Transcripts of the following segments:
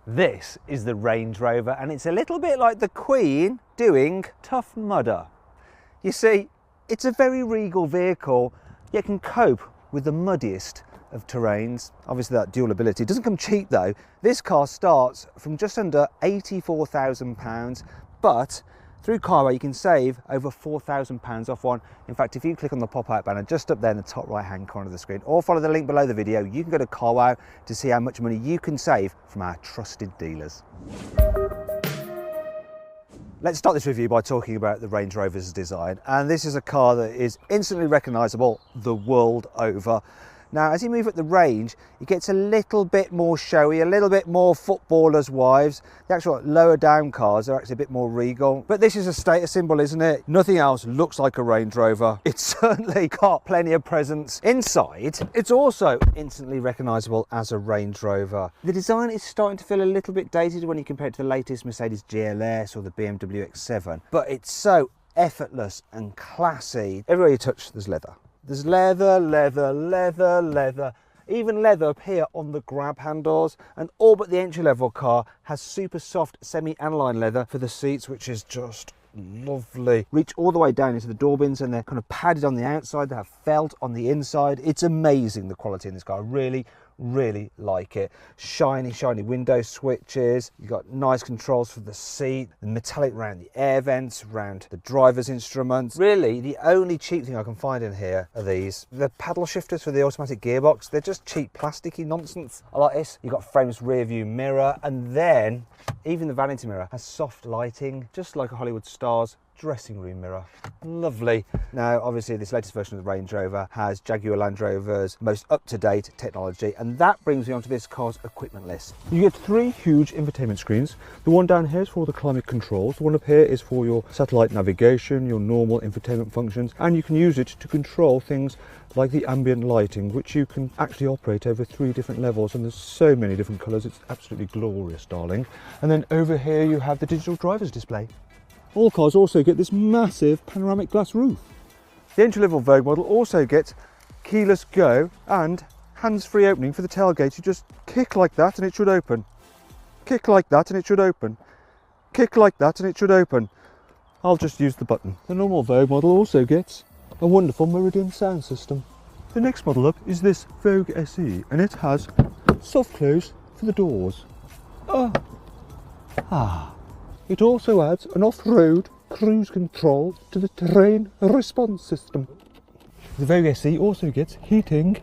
This is the Range Rover, and it's a little bit like the Queen doing Tough Mudder. You see, it's a very regal vehicle, yet can cope with the muddiest of terrains. Obviously that dual ability. It doesn't come cheap though. This car starts from just under £84,000, but through carwow you can save over £4,000 off one. In fact, if you click on the pop-out banner just up there in the top right hand corner of the screen, or follow the link below the video, you can go to carwow to see how much money you can save from our trusted dealers. Let's start this review by talking about the Range Rover's design, and this is a car that is instantly recognisable the world over. Now, as you move up the range, it gets a little bit more showy, a little bit more footballers' wives. The actual lower down cars are actually a bit more regal. But this is a status symbol, isn't it? Nothing else looks like a Range Rover. It's certainly got plenty of presence. Inside, it's also instantly recognisable as a Range Rover. The design is starting to feel a little bit dated when you compare it to the latest Mercedes GLS or the BMW X7. But it's so effortless and classy. Everywhere you touch, there's leather. There's leather, leather, leather, leather, even leather up here on the grab handles, and all but the entry-level car has super soft semi-aniline leather for the seats, which is just lovely. Reach all the way down into the door bins, and they're kind of padded on the outside. They have felt on the inside. It's amazing, the quality in this car. Really like it. Shiny window switches. You've got nice controls for the seat, the metallic around the air vents, around the driver's instruments. Really, the only cheap thing I can find in here are these. The paddle shifters for the automatic gearbox. They're just cheap plasticky nonsense. I like this. You've got frameless rear view mirror, and then even the vanity mirror has soft lighting, just like a Hollywood star's dressing room mirror. Lovely. Now, obviously, this latest version of the Range Rover has Jaguar Land Rover's most up-to-date technology, and that brings me onto this car's equipment list. You get three huge infotainment screens. The one down here is for the climate controls. The one up here is for your satellite navigation, your normal infotainment functions, and you can use it to control things like the ambient lighting, which you can actually operate over 3 different levels, and there's so many different colours. It's absolutely glorious, darling. And then over here you have the digital driver's display. All cars also get this massive panoramic glass roof. The entry-level Vogue model also gets keyless go and hands-free opening for the tailgate. You just kick like that and it should open. Kick like that and it should open. Kick like that and it should open. I'll just use the button. The normal Vogue model also gets a wonderful Meridian sound system. The next model up is this Vogue SE, and it has soft close for the doors. It also adds an off-road cruise control to the terrain response system. The Vogue SE also gets heating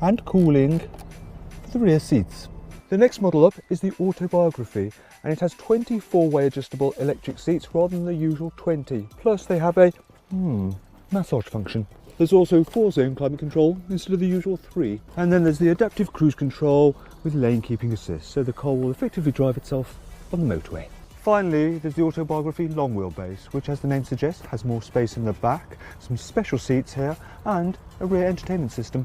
and cooling for the rear seats. The next model up is the Autobiography, and it has 24-way adjustable electric seats rather than the usual 20. Plus they have a massage function. There's also 4-zone climate control instead of the usual 3. And then there's the adaptive cruise control with lane keeping assist, so the car will effectively drive itself on the motorway. Finally, there's the Autobiography long wheelbase, which, as the name suggests, has more space in the back, some special seats here, and a rear entertainment system.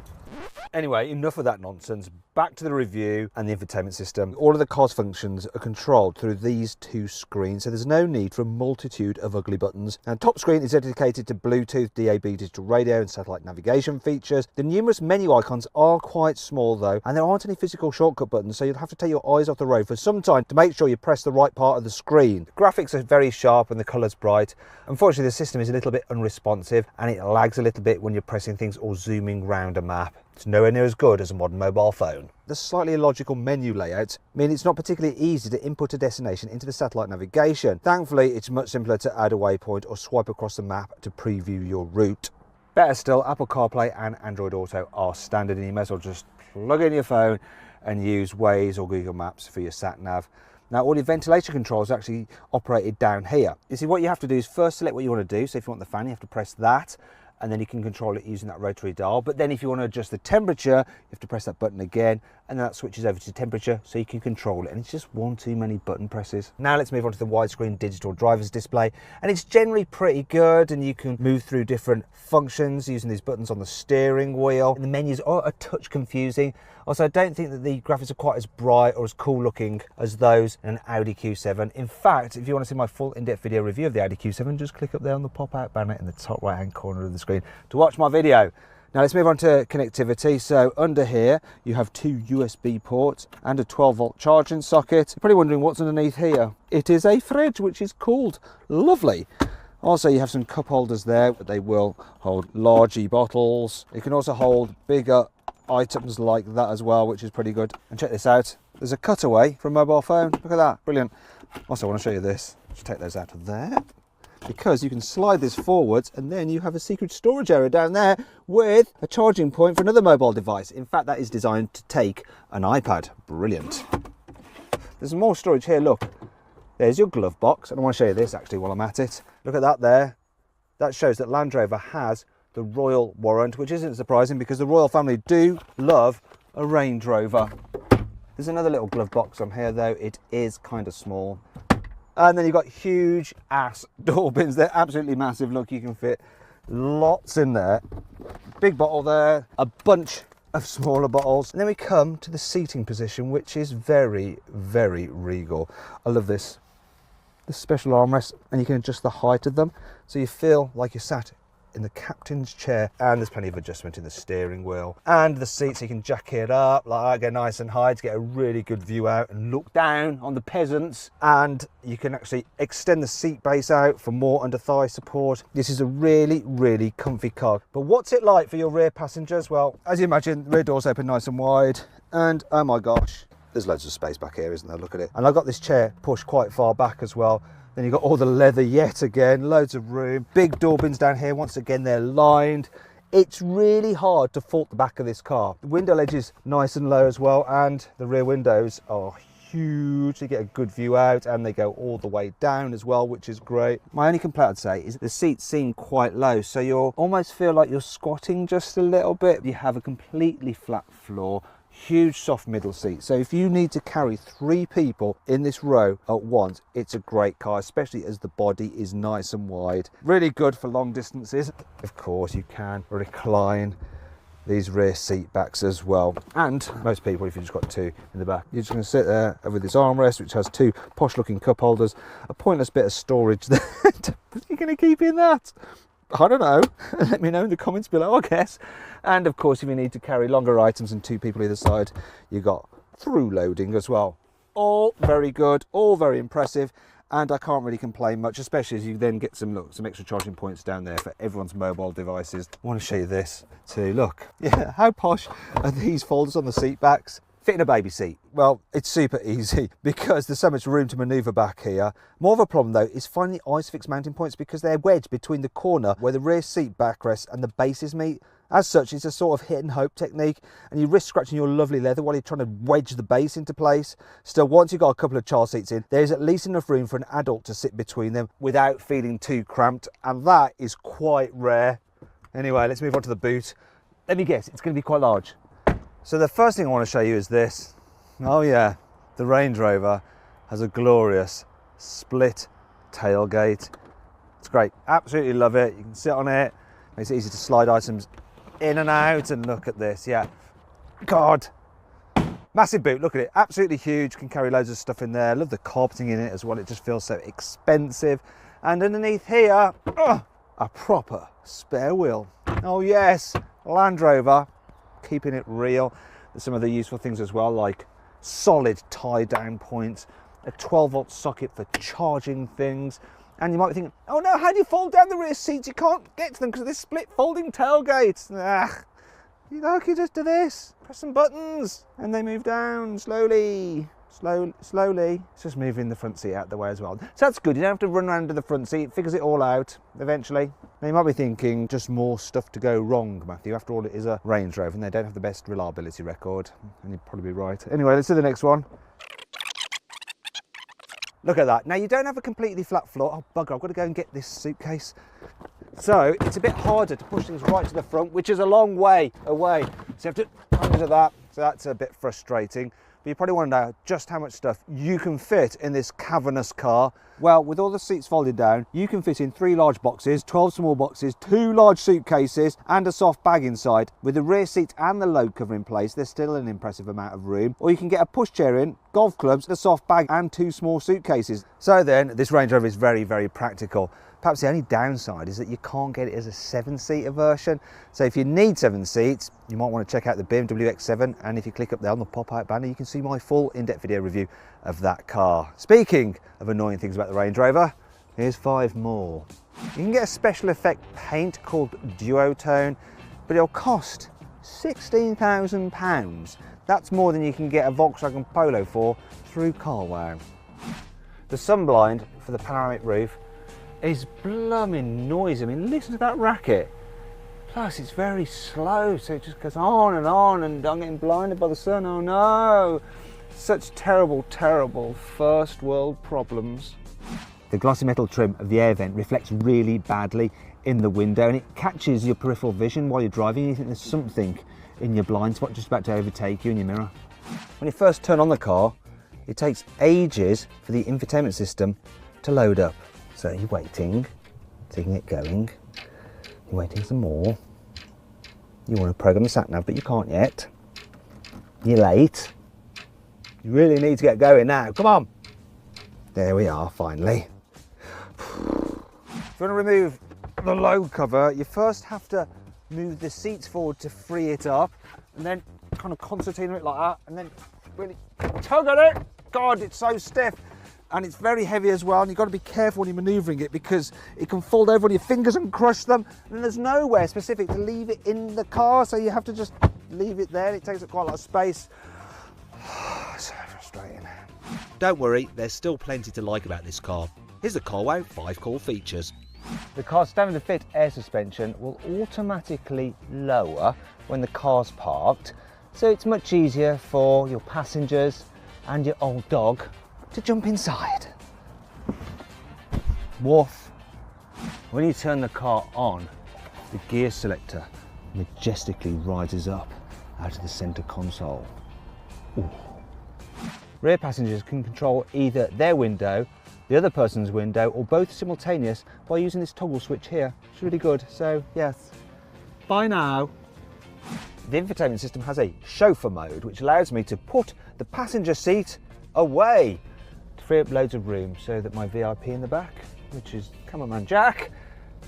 Anyway, enough of that nonsense. Back to the review and the infotainment system. All of the car's functions are controlled through these 2 screens, so there's no need for a multitude of ugly buttons. And top screen is dedicated to Bluetooth, DAB digital radio and satellite navigation features. The numerous menu icons are quite small though, and there aren't any physical shortcut buttons, so you'll have to take your eyes off the road for some time to make sure you press the right part of the screen. The graphics are very sharp and the colours bright. Unfortunately, the system is a little bit unresponsive and it lags a little bit when you're pressing things or zooming round a map. It's nowhere near as good as a modern mobile phone. The slightly illogical menu layouts mean it's not particularly easy to input a destination into the satellite navigation. Thankfully, it's much simpler to add a waypoint or swipe across the map to preview your route. Better still, Apple CarPlay and Android Auto are standard, and you may as well just plug in your phone and use Waze or Google Maps for your sat-nav. Now, all your ventilation controls are actually operated down here. You see, what you have to do is first select what you want to do. So if you want the fan, you have to press that, and then you can control it using that rotary dial. But then if you want to adjust the temperature, you have to press that button again, and then that switches over to temperature so you can control it. And it's just one too many button presses. Now let's move on to the widescreen digital driver's display, and it's generally pretty good, and you can move through different functions using these buttons on the steering wheel. And the menus are a touch confusing. Also, I don't think that the graphics are quite as bright or as cool looking as those in an Audi Q7. In fact, if you want to see my full in-depth video review of the Audi Q7, just click up there on the pop-out banner in the top right-hand corner of the screen to watch my video. Now let's move on to connectivity. So under here you have 2 USB ports and a 12-volt charging socket. You're probably wondering what's underneath here. It is a fridge, which is cooled. Lovely. Also you have some cup holders there, but they will hold large bottles. You can also hold bigger items like that as well, which is pretty good. And check this out, there's a cutaway for a mobile phone. Look at that, brilliant. Also I want to show you this. Just take those out of there, because you can slide this forwards and then you have a secret storage area down there with a charging point for another mobile device. In fact, that is designed to take an iPad. Brilliant. There's more storage here, look. There's your glove box, and I want to show you this actually while I'm at it. Look at that there. That shows that Land Rover has the Royal warrant, which isn't surprising because the Royal family do love a Range Rover. There's another little glove box on here though. It is kind of small. And then you've got huge ass door bins. They're absolutely massive. Look, you can fit lots in there. Big bottle there, a bunch of smaller bottles. And then we come to the seating position, which is very, very regal. I love this. The special armrests, and you can adjust the height of them. So you feel like you're sat in the captain's chair, and there's plenty of adjustment in the steering wheel and the seats, so you can jack it up like that, go nice and high to get a really good view out and look down on the peasants. And you can actually extend the seat base out for more under thigh support. This is a really, really comfy car. But what's it like for your rear passengers? Well, as you imagine, the rear doors open nice and wide, and oh my gosh, there's loads of space back here, isn't there? Look at it. And I've got this chair pushed quite far back as well. Then you've got all the leather yet again, loads of room. Big door bins down here, once again, they're lined. It's really hard to fault the back of this car. The window ledge is nice and low as well, and the rear windows are huge. You get a good view out, and they go all the way down as well, which is great. My only complaint I'd say is the seats seem quite low, so you almost feel like you're squatting just a little bit. You have a completely flat floor. Huge soft middle seat, so if you need to carry 3 people in this row at once, it's a great car, especially as the body is nice and wide. Really good for long distances. Of course, you can recline these rear seat backs as well, and most people, if you've just got 2 in the back, you're just going to sit there with this armrest, which has 2 posh looking cup holders, a pointless bit of storage there. You're going to keep in that? I don't know. Let me know in the comments below, I guess. And of course, if you need to carry longer items and 2 people either side, you've got through loading as well. All very good, all very impressive, and I can't really complain much, especially as you then get some extra charging points down there for everyone's mobile devices. I want to show you this too. Look, yeah, how posh are these folders on the seat backs? Fit in a baby seat. Well, it's super easy because there's so much room to manoeuvre back here. More of a problem though is finding the ISOFIX mounting points, because they're wedged between the corner where the rear seat backrests and the bases meet. As such, it's a sort of hit and hope technique, and you risk scratching your lovely leather while you're trying to wedge the base into place. Still, once you've got a couple of child seats in, there's at least enough room for an adult to sit between them without feeling too cramped, and that is quite rare. Anyway, let's move on to the boot. Let me guess, it's going to be quite large. So the first thing I want to show you is this. Oh yeah, the Range Rover has a glorious split tailgate. It's great, absolutely love it. You can sit on it, makes it easy to slide items in and out, and look at this, yeah. God, massive boot, look at it, absolutely huge, can carry loads of stuff in there. Love the carpeting in it as well, it just feels so expensive. And underneath here, a proper spare wheel. Oh yes, Land Rover, keeping it real. There's some of the useful things as well, like solid tie down points, a 12-volt socket for charging things. And you might be thinking, oh no, how do you fold down the rear seats? You can't get to them because of this split folding tailgate. You just do this, press some buttons, and they move down slowly. Slowly. It's just moving the front seat out the way as well. So that's good, you don't have to run around to the front seat, it figures it all out eventually. Now you might be thinking, just more stuff to go wrong, Matthew. After all, it is a Range Rover and they don't have the best reliability record. And you'd probably be right. Anyway, let's do the next one. Look at that. Now you don't have a completely flat floor. Oh bugger, I've got to go and get this suitcase. So it's a bit harder to push things right to the front, which is a long way away. So you have to come into that. So that's a bit frustrating. But you probably want to know just how much stuff you can fit in this cavernous car. Well, with all the seats folded down, you can fit in 3 large boxes, 12 small boxes, 2 large suitcases, and a soft bag inside. With the rear seat and the load cover in place, there's still an impressive amount of room. Or you can get a pushchair in, golf clubs, a soft bag and 2 small suitcases. So then, this Range Rover is very, very practical. Perhaps the only downside is that you can't get it as a 7-seater version. So if you need 7 seats, you might want to check out the BMW X7, and if you click up there on the pop-out banner, you can see my full in-depth video review of that car. Speaking of annoying things about the Range Rover, here's 5 more. You can get a special effect paint called Duotone, but it'll cost £16,000. That's more than you can get a Volkswagen Polo for through CarWow. The sunblind for the panoramic roof is blooming noisy. I mean, listen to that racket. Plus, it's very slow, so it just goes on, and I'm getting blinded by the sun. Oh no! Such terrible, terrible first world problems. The glossy metal trim of the air vent reflects really badly in the window, and it catches your peripheral vision while you're driving. You think there's something in your blind spot just about to overtake you in your mirror. When you first turn on the car, it takes ages for the infotainment system to load up. So you're waiting, taking it going, you're waiting some more. You want to program the sat-nav, but you can't yet. You're late. You really need to get going now, come on. There we are, finally. If you want to remove the load cover, you first have to move the seats forward to free it up, and then kind of concertina it like that, and then really tug at it. God, it's so stiff. And it's very heavy as well, and you've got to be careful when you're manoeuvring it because it can fold over on your fingers and crush them, and there's nowhere specific to leave it in the car, so you have to just leave it there. It takes up quite a lot of space. So frustrating. Don't worry, there's still plenty to like about this car. Here's the CarWow 5 core features. The car's standard fit air suspension will automatically lower when the car's parked, so it's much easier for your passengers and your old dog to jump inside. Woof. When you turn the car on, the gear selector majestically rises up out of the center console. Ooh. Rear passengers can control either their window, the other person's window, or both simultaneous by using this toggle switch here. It's really good, so yes. Bye now. The infotainment system has a chauffeur mode, which allows me to put the passenger seat away to free up loads of room, so that my VIP in the back, which is cameraman Jack,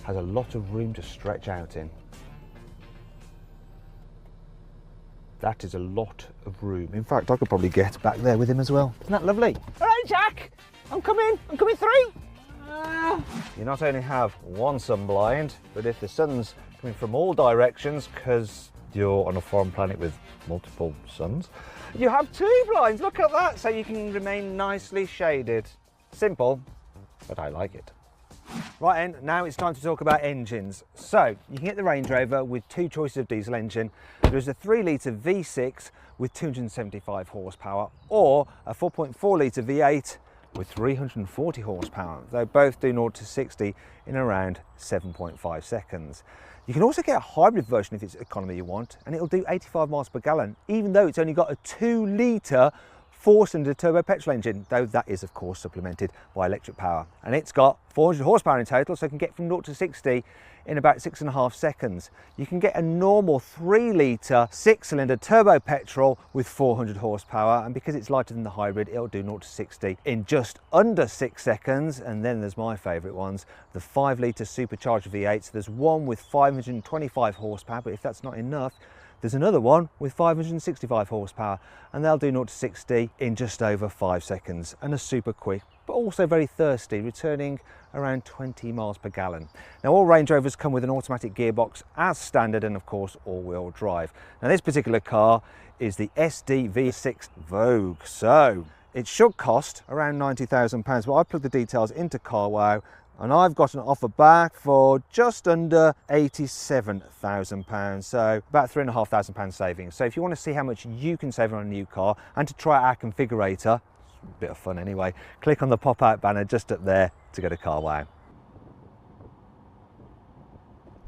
has a lot of room to stretch out in. That is a lot of room. In fact, I could probably get back there with him as well. Isn't that lovely? All right, Jack, I'm coming through. You not only have one sun blind, but if the sun's coming from all directions, because you're on a foreign planet with multiple suns, you have 2 blinds. Look at that, so you can remain nicely shaded. Simple, but I like it. Right, and now it's time to talk about engines. So you can get the Range Rover with 2 choices of diesel engine. There's a 3-litre V6 with 275 horsepower, or a 4.4 litre V8 with 340 horsepower. They both do 0 to 60 in around 7.5 seconds. You can also get a hybrid version if it's economy you want, and it'll do 85 miles per gallon, even though it's only got a 2-litre 4-cylinder turbo petrol engine, though that is of course supplemented by electric power. And it's got 400 horsepower in total, so it can get from 0 to 60 in about 6.5 seconds. You can get a normal 3-litre 6-cylinder turbo petrol with 400 horsepower, and because it's lighter than the hybrid, it'll do 0 to 60 in just under 6 seconds. And then there's my favourite ones, the 5-litre supercharged V8. So there's one with 525 horsepower, but if that's not enough, there's another one with 565 horsepower, and they'll do 0 to 60 in just over 5 seconds, and are super quick, but also very thirsty, returning around 20 miles per gallon. Now, all Range Rovers come with an automatic gearbox as standard, and of course all-wheel drive. Now, this particular car is the SD V6 Vogue, so it should cost around £90,000, but I plugged the details into CarWow, and I've got an offer back for just under £87,000, so about £3,500 savings. So if you want to see how much you can save on a new car and to try our configurator, it's a bit of fun anyway, click on the pop-out banner just up there to go to CarWow.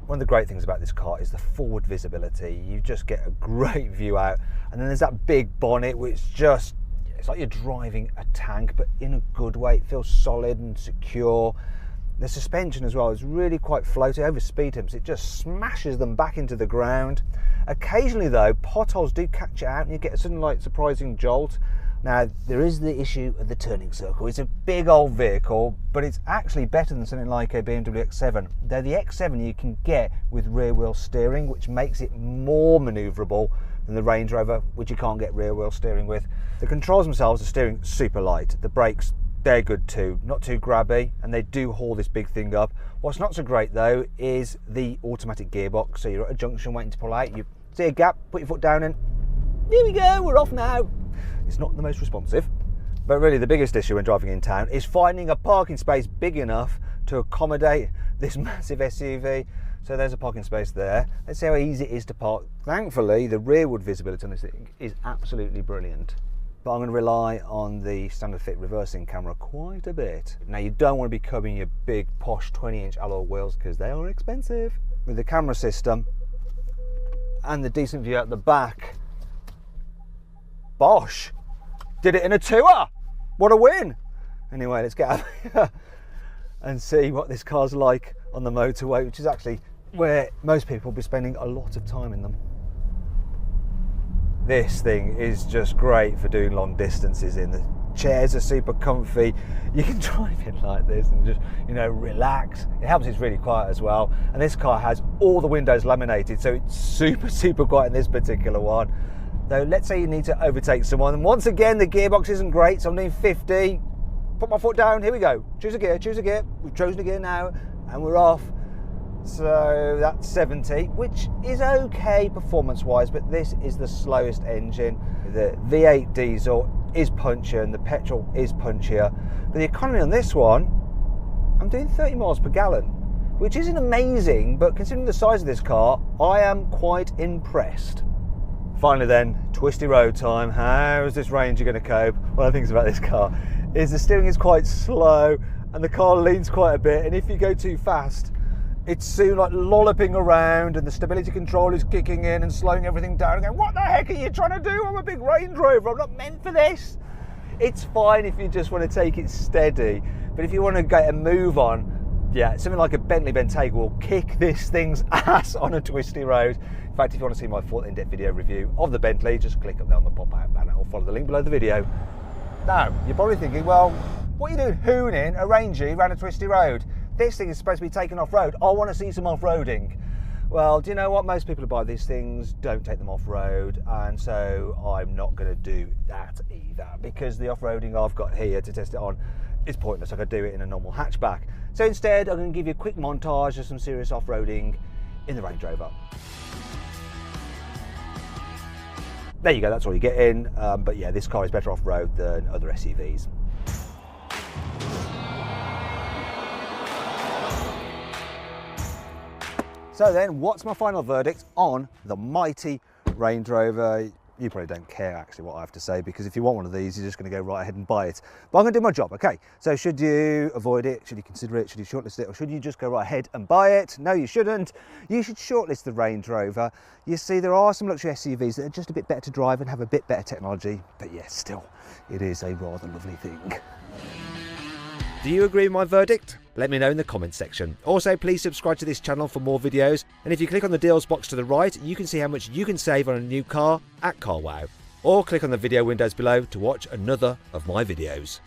One of the great things about this car is the forward visibility. You just get a great view out, and then there's that big bonnet which just, it's like you're driving a tank, but in a good way. It feels solid and secure. The suspension as well is really quite floaty. Over speed humps, it just smashes them back into the ground. Occasionally though, potholes do catch it out and you get a sudden like surprising jolt. Now, there is the issue of the turning circle. It's a big old vehicle, but it's actually better than something like a BMW X7. Though the X7 you can get with rear wheel steering, which makes it more manoeuvrable than the Range Rover, which you can't get rear wheel steering with. The controls themselves are steering super light. The brakes, they're good too, not too grabby, and they do haul this big thing up. What's not so great though is the automatic gearbox. So you're at a junction waiting to pull out, you see a gap, put your foot down and here we go, we're off now. It's not the most responsive, but really the biggest issue when driving in town is finding a parking space big enough to accommodate this massive SUV. So there's a parking space there. Let's see how easy it is to park. Thankfully, the rearward visibility on this thing is absolutely brilliant. But I'm going to rely on the standard fit reversing camera quite a bit. Now, you don't want to be cubbing your big posh 20-inch alloy wheels because they are expensive. With the camera system and the decent view out the back, bosh, did it in a tour. What a win. Anyway, let's get out of here and see what this car's like on the motorway, which is actually where most people will be spending a lot of time in them. This thing is just great for doing long distances in. The chairs are super comfy. You can drive in like this and just, you know, relax. It helps it's really quiet as well. And this car has all the windows laminated, so it's super quiet in this particular one. Though, let's say you need to overtake someone, and once again the gearbox isn't great, so I'm doing 50. Put my foot down, here we go. Choose a gear, We've chosen a gear now, and we're off. So that's 70, which is okay performance-wise, but this is the slowest engine. The V8 diesel is punchier, and the petrol is punchier. But the economy on this one, I'm doing 30 miles per gallon, which isn't amazing, but considering the size of this car, I am quite impressed. Finally then, twisty road time. How is this Ranger going to cope? One of the things about this car is the steering is quite slow and the car leans quite a bit, and if you go too fast, it's soon like lolloping around and the stability control is kicking in and slowing everything down and going, what the heck are you trying to do? I'm a big Range Rover, I'm not meant for this. It's fine if you just want to take it steady, but if you want to get a move on, yeah, something like a Bentley Bentayga will kick this thing's ass on a twisty road. In fact, if you want to see my full in-depth video review of the Bentley, just click up there on the pop-out banner or follow the link below the video. Now, you're probably thinking, well, what are you doing hooning a Rangy around a twisty road? This thing is supposed to be taken off-road. I want to see some off-roading. Well, do you know what? Most people who buy these things don't take them off-road, and so I'm not going to do that either, because the off-roading I've got here to test it on is pointless. I could do it in a normal hatchback. So instead, I'm going to give you a quick montage of some serious off-roading in the Range Rover. There you go, that's all you get in. But yeah, this car is better off-road than other SUVs. So then, what's my final verdict on the mighty Range Rover? You probably don't care actually what I have to say, because if you want one of these, you're just going to go right ahead and buy it. But I'm going to do my job, okay? So should you avoid it? Should you consider it? Should you shortlist it? Or should you just go right ahead and buy it? No, you shouldn't. You should shortlist the Range Rover. You see, there are some luxury SUVs that are just a bit better to drive and have a bit better technology. But yes, still, it is a rather lovely thing. Do you agree with my verdict? Let me know in the comments section. Also, please subscribe to this channel for more videos, and if you click on the deals box to the right, you can see how much you can save on a new car at CarWow. Or click on the video windows below to watch another of my videos.